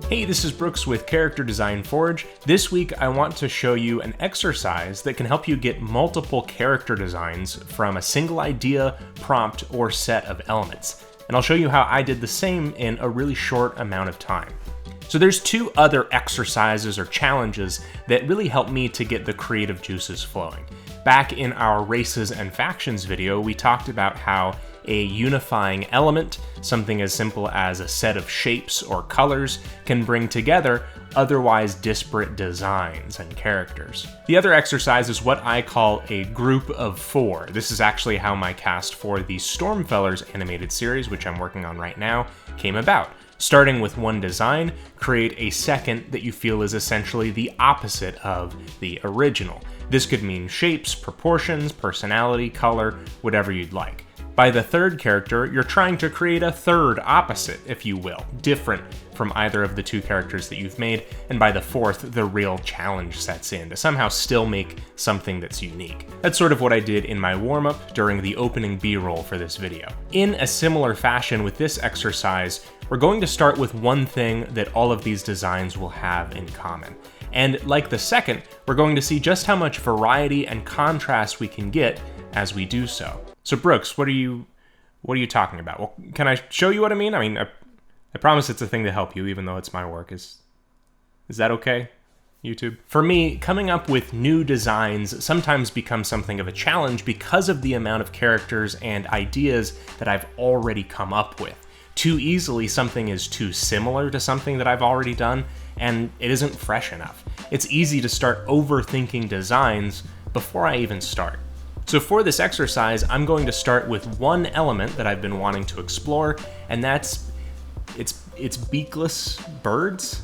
Hey, this is Brooks with Character Design Forge. This week I want to show you an exercise that can help you get multiple character designs from a single idea, prompt, or set of elements. And I'll show you how I did the same in a really short amount of time. So there's two other exercises or challenges that really help me to get the creative juices flowing. Back in our races and factions video, we talked about how a unifying element, something as simple as a set of shapes or colors, can bring together otherwise disparate designs and characters. The other exercise is what I call a group of four. This is actually how my cast for the Stormfellers animated series, which I'm working on right now, came about. Starting with one design, create a second that you feel is essentially the opposite of the original. This could mean shapes, proportions, personality, color, whatever you'd like. By the third character, you're trying to create a third opposite, if you will, different from either of the two characters that you've made, and by the fourth, the real challenge sets in to somehow still make something that's unique. That's sort of what I did in my warm-up during the opening B-roll for this video. In a similar fashion with this exercise, we're going to start with one thing that all of these designs will have in common. And like the second, we're going to see just how much variety and contrast we can get as we do so. So Brooks, what are you talking about? Well, can I show you what I mean? I promise it's a thing to help you, even though it's my work. Is that okay, YouTube? For me, coming up with new designs sometimes becomes something of a challenge because of the amount of characters and ideas that I've already come up with. Too easily, something is too similar to something that I've already done, and it isn't fresh enough. It's easy to start overthinking designs before I even start. So for this exercise, I'm going to start with one element that I've been wanting to explore, and it's beakless birds.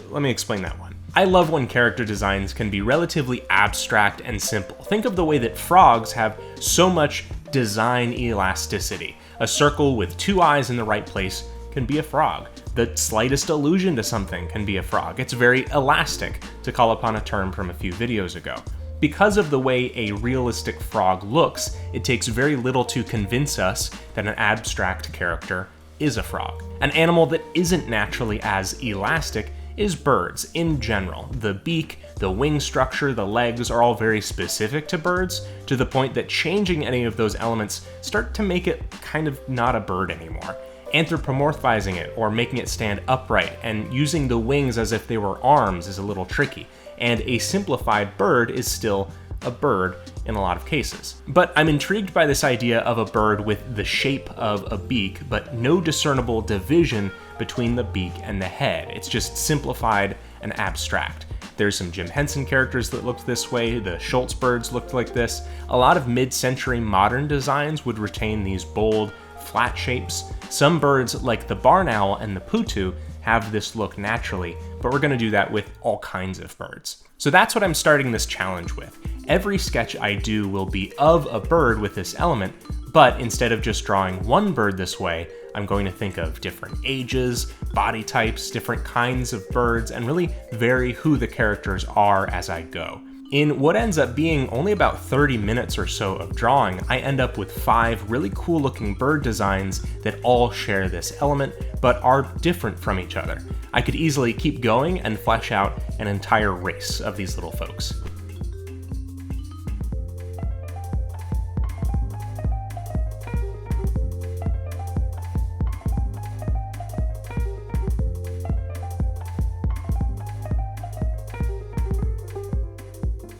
Let me explain that one. I love when character designs can be relatively abstract and simple. Think of the way that frogs have so much design elasticity. A circle with two eyes in the right place can be a frog. The slightest allusion to something can be a frog. It's very elastic, to call upon a term from a few videos ago. Because of the way a realistic frog looks, it takes very little to convince us that an abstract character is a frog. An animal that isn't naturally as elastic is birds in general. The beak, the wing structure, the legs are all very specific to birds, to the point that changing any of those elements start to make it kind of not a bird anymore. Anthropomorphizing it or making it stand upright and using the wings as if they were arms is a little tricky. And a simplified bird is still a bird in a lot of cases. But I'm intrigued by this idea of a bird with the shape of a beak, but no discernible division between the beak and the head. It's just simplified and abstract. There's some Jim Henson characters that looked this way, the Schultz birds looked like this. A lot of mid-century modern designs would retain these bold, flat shapes. Some birds, like the barn owl and the putu, have this look naturally, but we're going to do that with all kinds of birds. So that's what I'm starting this challenge with. Every sketch I do will be of a bird with this element, but instead of just drawing one bird this way, I'm going to think of different ages, body types, different kinds of birds, and really vary who the characters are as I go. In what ends up being only about 30 minutes or so of drawing, I end up with 5 really cool looking bird designs that all share this element, but are different from each other. I could easily keep going and flesh out an entire race of these little folks.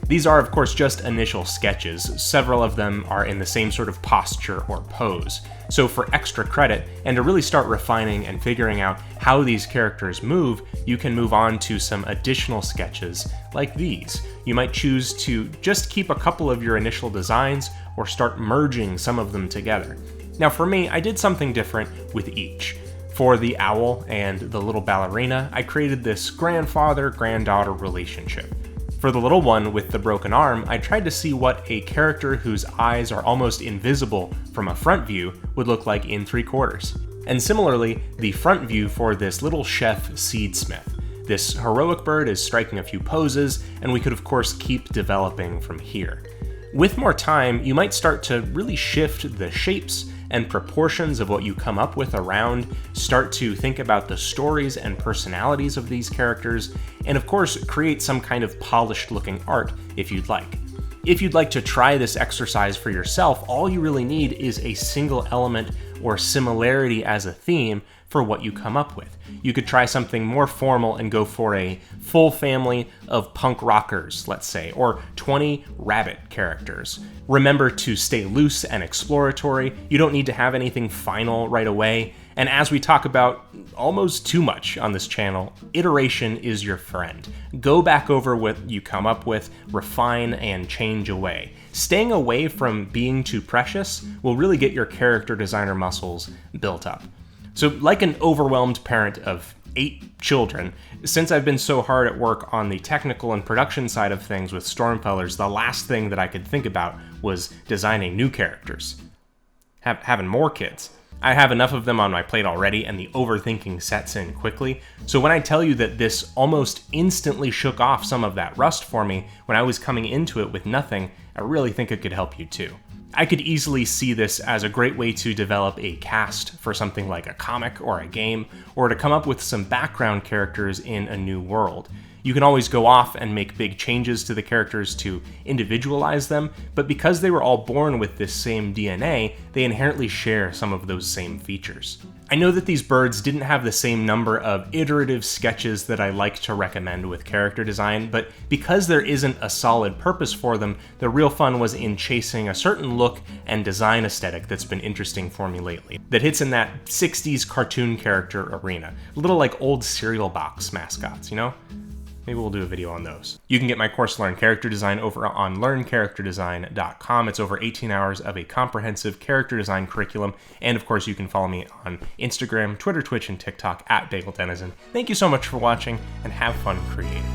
These are, of course, just initial sketches. Several of them are in the same sort of posture or pose. So for extra credit, and to really start refining and figuring out how these characters move, you can move on to some additional sketches like these. You might choose to just keep a couple of your initial designs or start merging some of them together. Now for me, I did something different with each. For the owl and the little ballerina, I created this grandfather-granddaughter relationship. For the little one with the broken arm, I tried to see what a character whose eyes are almost invisible from a front view would look like in 3/4. And similarly, the front view for this little chef seedsmith. This heroic bird is striking a few poses, and we could of course keep developing from here. With more time, you might start to really shift the shapes and proportions of what you come up with around, start to think about the stories and personalities of these characters, and of course, create some kind of polished looking art if you'd like. If you'd like to try this exercise for yourself, all you really need is a single element or similarity as a theme for what you come up with. You could try something more formal and go for a full family of punk rockers, let's say, or 20 rabbit characters. Remember to stay loose and exploratory. You don't need to have anything final right away. And as we talk about almost too much on this channel, iteration is your friend. Go back over what you come up with, refine and change away. Staying away from being too precious will really get your character designer muscles built up. So like an overwhelmed parent of 8 children, since I've been so hard at work on the technical and production side of things with Stormfellers, the last thing that I could think about was designing new characters. Having more kids. I have enough of them on my plate already, and the overthinking sets in quickly. So when I tell you that this almost instantly shook off some of that rust for me when I was coming into it with nothing, I really think it could help you too. I could easily see this as a great way to develop a cast for something like a comic or a game, or to come up with some background characters in a new world. You can always go off and make big changes to the characters to individualize them, but because they were all born with this same DNA, they inherently share some of those same features. I know that these birds didn't have the same number of iterative sketches that I like to recommend with character design, but because there isn't a solid purpose for them, the real fun was in chasing a certain look and design aesthetic that's been interesting for me lately, that hits in that 60s cartoon character arena, a little like old cereal box mascots, you know? Maybe we'll do a video on those. You can get my course Learn Character Design over on learncharacterdesign.com. It's over 18 hours of a comprehensive character design curriculum. And of course, you can follow me on Instagram, Twitter, Twitch, and TikTok at BagelDenizen. Thank you so much for watching, and have fun creating.